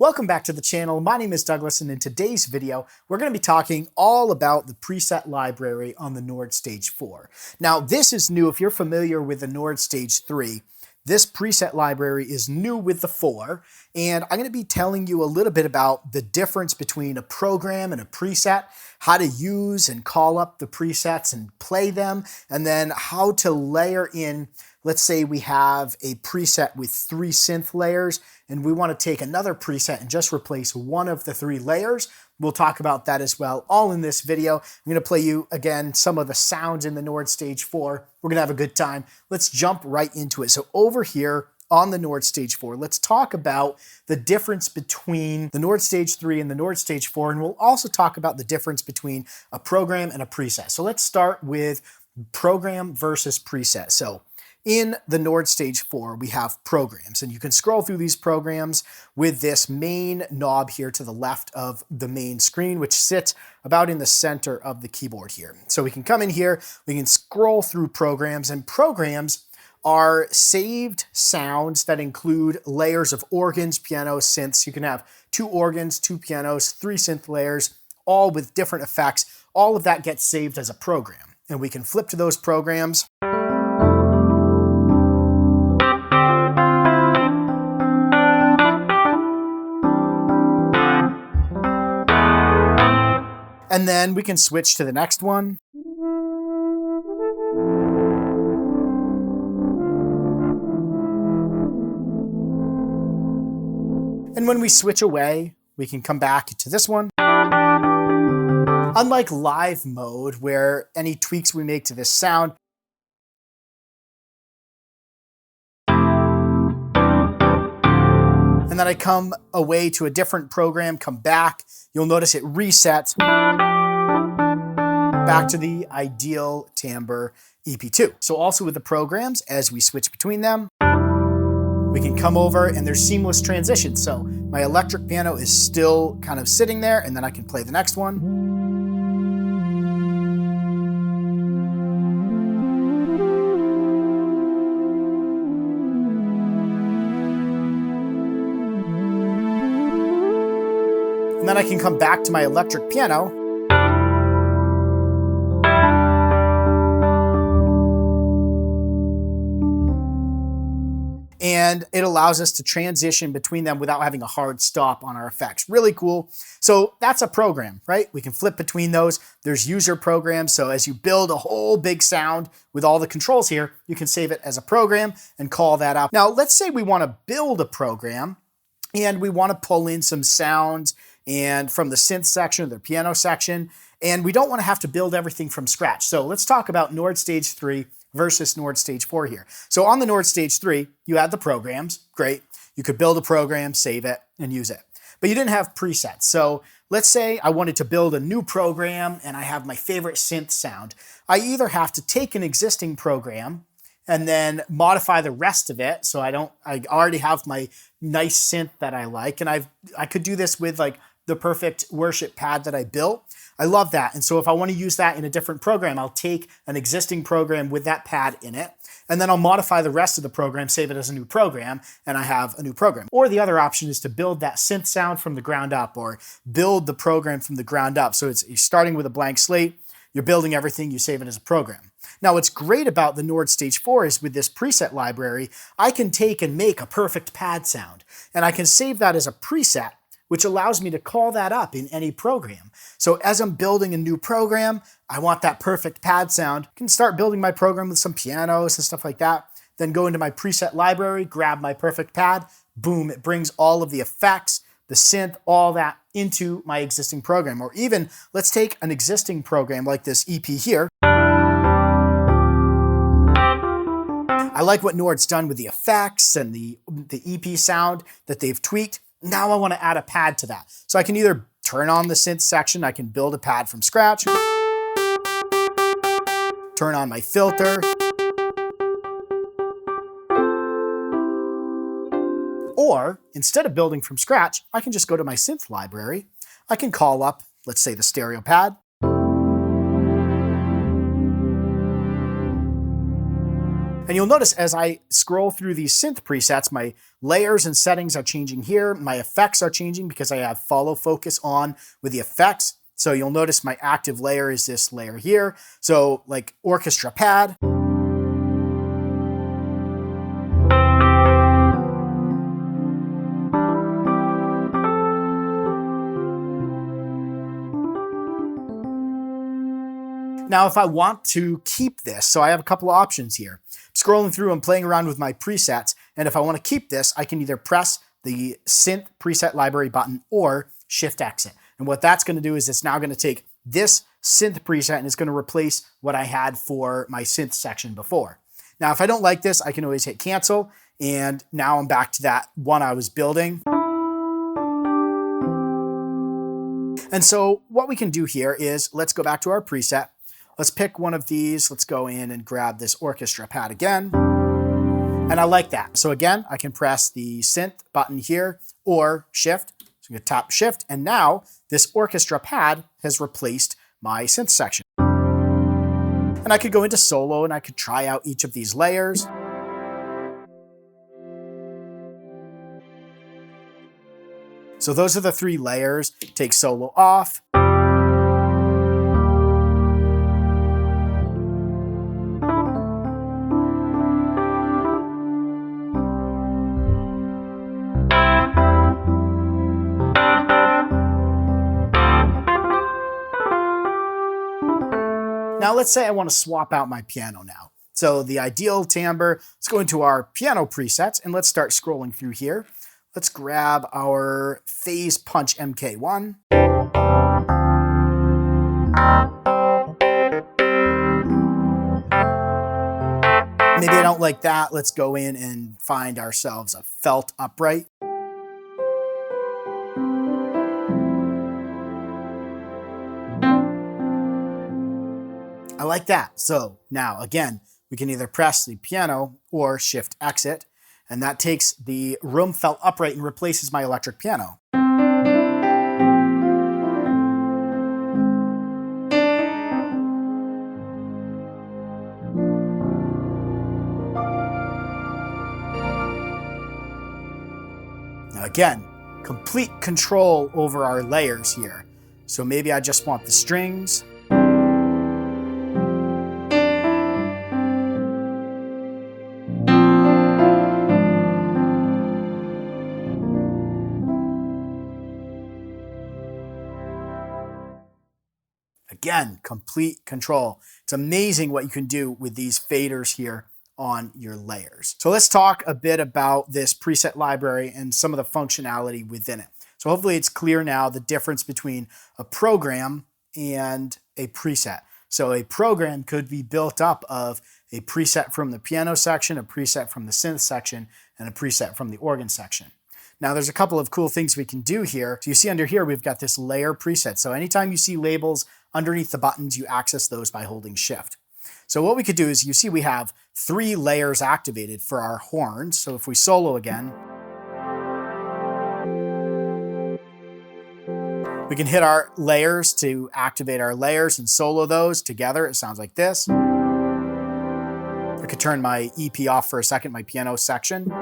Welcome back to the channel. My name is Douglas, and in today's video, we're going to be talking all about the preset library on the Nord Stage 4. Now, this is new. If you're familiar with the Nord Stage 3, this preset library is new with the 4, and I'm going to be telling you a little bit about the difference between a program and a preset, how to use and call up the presets and play them, and then how to layer in. Let's say we have a preset with 3 synth layers and we want to take another preset and just replace one of the 3 layers. We'll talk about that as well, all in this video. I'm going to play you, again, some of the sounds in the Nord Stage 4. We're going to have a good time. Let's jump right into it. So over here on the Nord Stage 4, let's talk about the difference between the Nord Stage 3 and the Nord Stage 4, and we'll also talk about the difference between a program and a preset. So let's start with program versus preset. So in the Nord Stage 4, we have programs, and you can scroll through these programs with this main knob here to the left of the main screen, which sits about in the center of the keyboard here. So we can come in here, we can scroll through programs, and programs are saved sounds that include layers of organs, pianos, synths. You can have 2 organs, 2 pianos, 3 synth layers, all with different effects. All of that gets saved as a program, and we can flip to those programs. And then we can switch to the next one. And when we switch away, we can come back to this one. Unlike live mode, where any tweaks we make to this sound and then I come away to a different program, come back, you'll notice it resets back to the ideal timbre EP2. So also with the programs, as we switch between them, we can come over and there's seamless transition. So my electric piano is still kind of sitting there, and then I can play the next one. And then I can come back to my electric piano. And it allows us to transition between them without having a hard stop on our effects. Really cool. So that's a program, right? We can flip between those. There's user programs. So as you build a whole big sound with all the controls here, you can save it as a program and call that up. Now, let's say we want to build a program and we want to pull in some sounds and from the synth section or the piano section, and we don't want to have to build everything from scratch. So let's talk about Nord Stage 3 versus Nord Stage 4 here. So on the Nord Stage 3, you had the programs, great. You could build a program, save it, and use it. But you didn't have presets. So let's say I wanted to build a new program and I have my favorite synth sound. I either have to take an existing program and then modify the rest of it. So I already have my nice synth that I like, and I could do this with like the perfect worship pad that I built. I love that. And so if I want to use that in a different program, I'll take an existing program with that pad in it, and then I'll modify the rest of the program, save it as a new program, and I have a new program. Or the other option is to build that synth sound from the ground up, or build the program from the ground up. So you're starting with a blank slate, you're building everything, you save it as a program. Now, what's great about the Nord Stage 4 is with this preset library, I can take and make a perfect pad sound, and I can save that as a preset, which allows me to call that up in any program. So as I'm building a new program, I want that perfect pad sound. I can start building my program with some pianos and stuff like that, then go into my preset library, grab my perfect pad, boom, it brings all of the effects, the synth, all that into my existing program. Or even, let's take an existing program like this EP here. I like what Nord's done with the effects and the EP sound that they've tweaked. Now I want to add a pad to that. So I can either turn on the synth section, I can build a pad from scratch, turn on my filter, or instead of building from scratch, I can just go to my synth library. I can call up, let's say, the stereo pad. And you'll notice as I scroll through these synth presets, my layers and settings are changing here. My effects are changing because I have follow focus on with the effects. So you'll notice my active layer is this layer here. So like orchestra pad. Now, if I want to keep this, so I have a couple of options here. Scrolling through and playing around with my presets, and if I want to keep this, I can either press the Synth Preset Library button or Shift Exit. And what that's going to do is it's now going to take this synth preset and it's going to replace what I had for my synth section before. Now, if I don't like this, I can always hit cancel, and now I'm back to that one I was building. And so what we can do here is let's go back to our preset. Let's pick one of these. Let's go in and grab this orchestra pad again. And I like that. So again, I can press the synth button here or shift. So I'm going to tap shift. And now this orchestra pad has replaced my synth section. And I could go into solo and I could try out each of these layers. So those are the 3 layers. Take solo off. Now let's say I want to swap out my piano now. So the ideal timbre, let's go into our piano presets and let's start scrolling through here. Let's grab our Phase Punch MK1. Maybe I don't like that. Let's go in and find ourselves a felt upright. I like that. So now again, we can either press the piano or shift exit, and that takes the room felt upright and replaces my electric piano. Now again, complete control over our layers here. So maybe I just want the strings. Again, complete control. It's amazing what you can do with these faders here on your layers. So let's talk a bit about this preset library and some of the functionality within it. So hopefully it's clear now the difference between a program and a preset. So a program could be built up of a preset from the piano section, a preset from the synth section, and a preset from the organ section. Now there's a couple of cool things we can do here. So you see under here, we've got this layer preset. So anytime you see labels underneath the buttons, you access those by holding shift. So what we could do is you see we have 3 layers activated for our horns. So if we solo again, we can hit our layers to activate our layers and solo those together. It sounds like this. I could turn my EP off for a second, my piano section.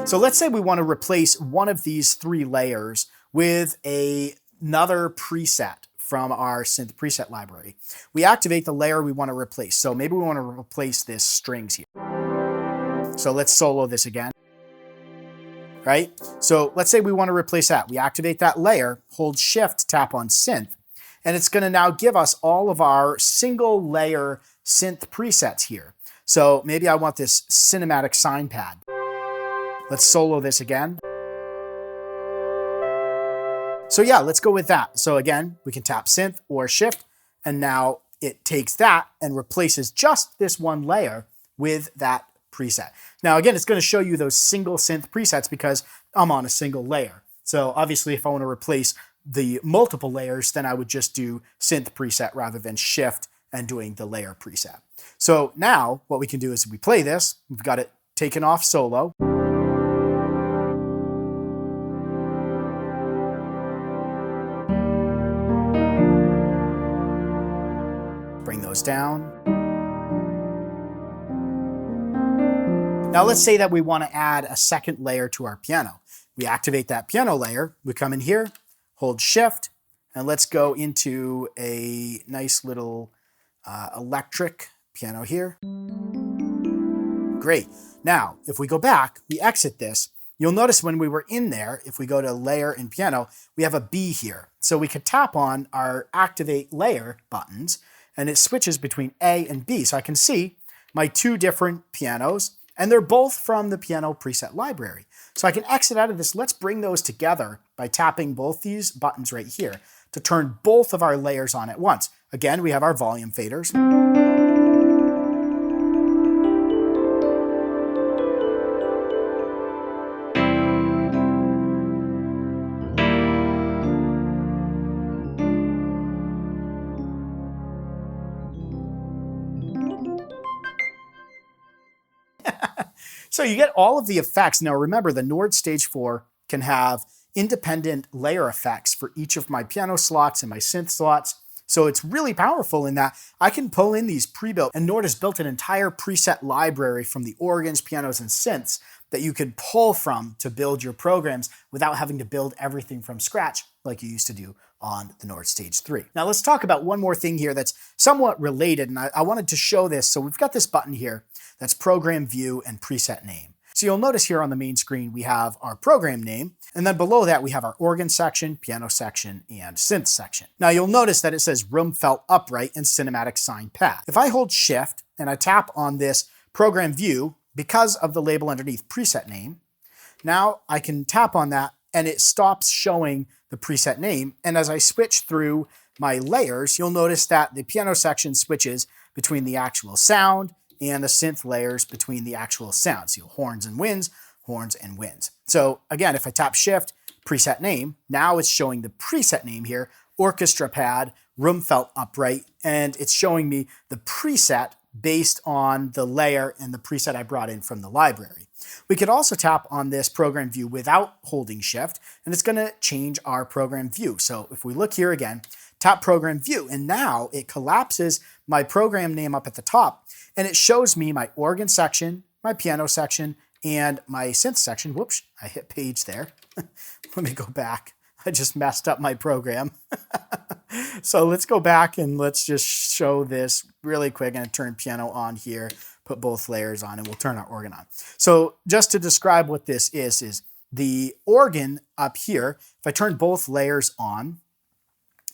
So let's say we want to replace one of these 3 layers with another preset from our synth preset library. We activate the layer we want to replace. So maybe we want to replace this strings here. So let's solo this again. Right? So let's say we want to replace that. We activate that layer, hold shift, tap on synth, and it's going to now give us all of our single layer synth presets here. So maybe I want this cinematic sign pad. Let's solo this again. So yeah, let's go with that. So again, we can tap synth or shift, and now it takes that and replaces just this one layer with that preset. Now again, it's going to show you those single synth presets because I'm on a single layer. So obviously if I want to replace the multiple layers, then I would just do synth preset rather than shift and doing the layer preset. So now what we can do is if we play this, we've got it taken off solo. Bring those down. Now let's say that we want to add a second layer to our piano. We activate that piano layer, we come in here, hold shift, and let's go into a nice little electric piano here. Great. Now, if we go back, we exit this, you'll notice when we were in there, if we go to layer and piano, we have a B here. So we could tap on our activate layer buttons and it switches between A and B. So I can see my two different pianos and they're both from the piano preset library. So I can exit out of this. Let's bring those together by tapping both these buttons right here to turn both of our layers on at once. Again, we have our volume faders. So you get all of the effects. Now remember, the Nord Stage 4 can have independent layer effects for each of my piano slots and my synth slots. So it's really powerful in that I can pull in these pre-built, and Nord has built an entire preset library from the organs, pianos, and synths that you can pull from to build your programs without having to build everything from scratch like you used to do on the Nord Stage 3. Now let's talk about one more thing here that's somewhat related, and I wanted to show this. So we've got this button here that's Program View and Preset Name. So you'll notice here on the main screen, we have our program name, and then below that we have our organ section, piano section, and synth section. Now you'll notice that it says room felt upright and cinematic sine path. If I hold shift and I tap on this program view, because of the label underneath preset name, now I can tap on that and it stops showing the preset name. And as I switch through my layers, you'll notice that the piano section switches between the actual sound and the synth layers between the actual sounds. So horns and winds, horns and winds. So again, if I tap shift, preset name, now it's showing the preset name here, orchestra pad, room felt upright, and it's showing me the preset based on the layer and the preset I brought in from the library. We could also tap on this program view without holding shift, and it's gonna change our program view. So if we look here again, tap program view, and now it collapses my program name up at the top, and it shows me my organ section, my piano section, and my synth section. Whoops, I hit page there. Let me go back. I just messed up my program. So let's go back and let's just show this really quick. I'm gonna turn piano on here, put both layers on, and we'll turn our organ on. So just to describe what this is the organ up here, if I turn both layers on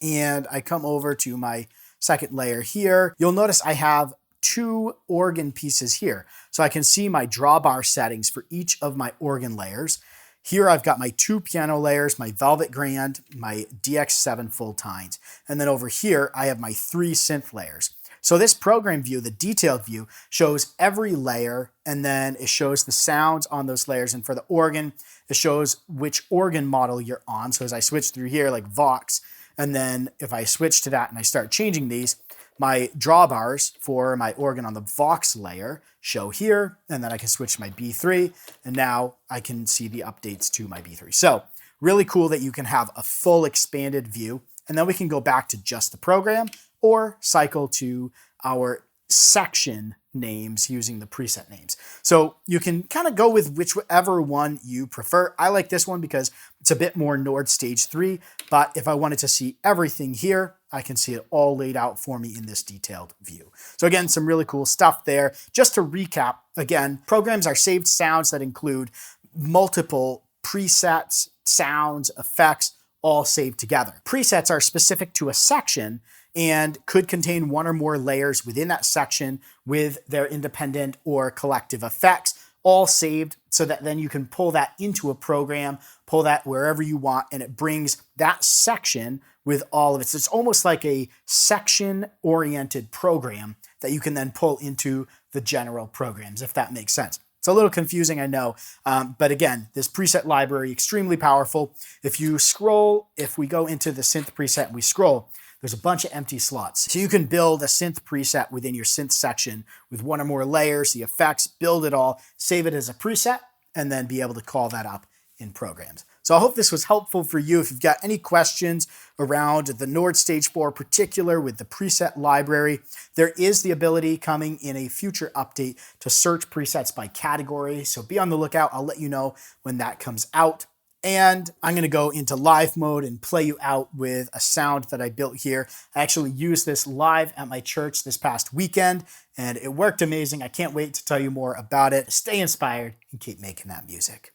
and I come over to my second layer here, you'll notice I have two organ pieces here. So I can see my drawbar settings for each of my organ layers. Here I've got my two piano layers, my Velvet Grand, my DX7 full tines. And then over here, I have my three synth layers. So this program view, the detailed view, shows every layer, and then it shows the sounds on those layers. And for the organ, it shows which organ model you're on. So as I switch through here, like Vox, and then if I switch to that and I start changing these, my drawbars for my organ on the Vox layer show here, and then I can switch to my B3, and now I can see the updates to my B3. So really cool that you can have a full expanded view, and then we can go back to just the program or cycle to our section names using the preset names. So you can kind of go with whichever one you prefer. I like this one because it's a bit more Nord Stage 3, but if I wanted to see everything here, I can see it all laid out for me in this detailed view. So again, some really cool stuff there. Just to recap, again, programs are saved sounds that include multiple presets, sounds, effects, all saved together. Presets are specific to a section and could contain one or more layers within that section with their independent or collective effects, all saved so that then you can pull that into a program, pull that wherever you want, and it brings that section with all of it. So it's almost like a section-oriented program that you can then pull into the general programs, if that makes sense. It's a little confusing, I know, but again, this preset library, extremely powerful. If we go into the synth preset and we scroll, there's a bunch of empty slots. So you can build a synth preset within your synth section with one or more layers, the effects, build it all, save it as a preset, and then be able to call that up in programs. So I hope this was helpful for you. If you've got any questions around the Nord Stage 4 particular with the preset library, there is the ability coming in a future update to search presets by category. So be on the lookout. I'll let you know when that comes out. And I'm going to go into live mode and play you out with a sound that I built here. I actually used this live at my church this past weekend, and it worked amazing. I can't wait to tell you more about it. Stay inspired and keep making that music.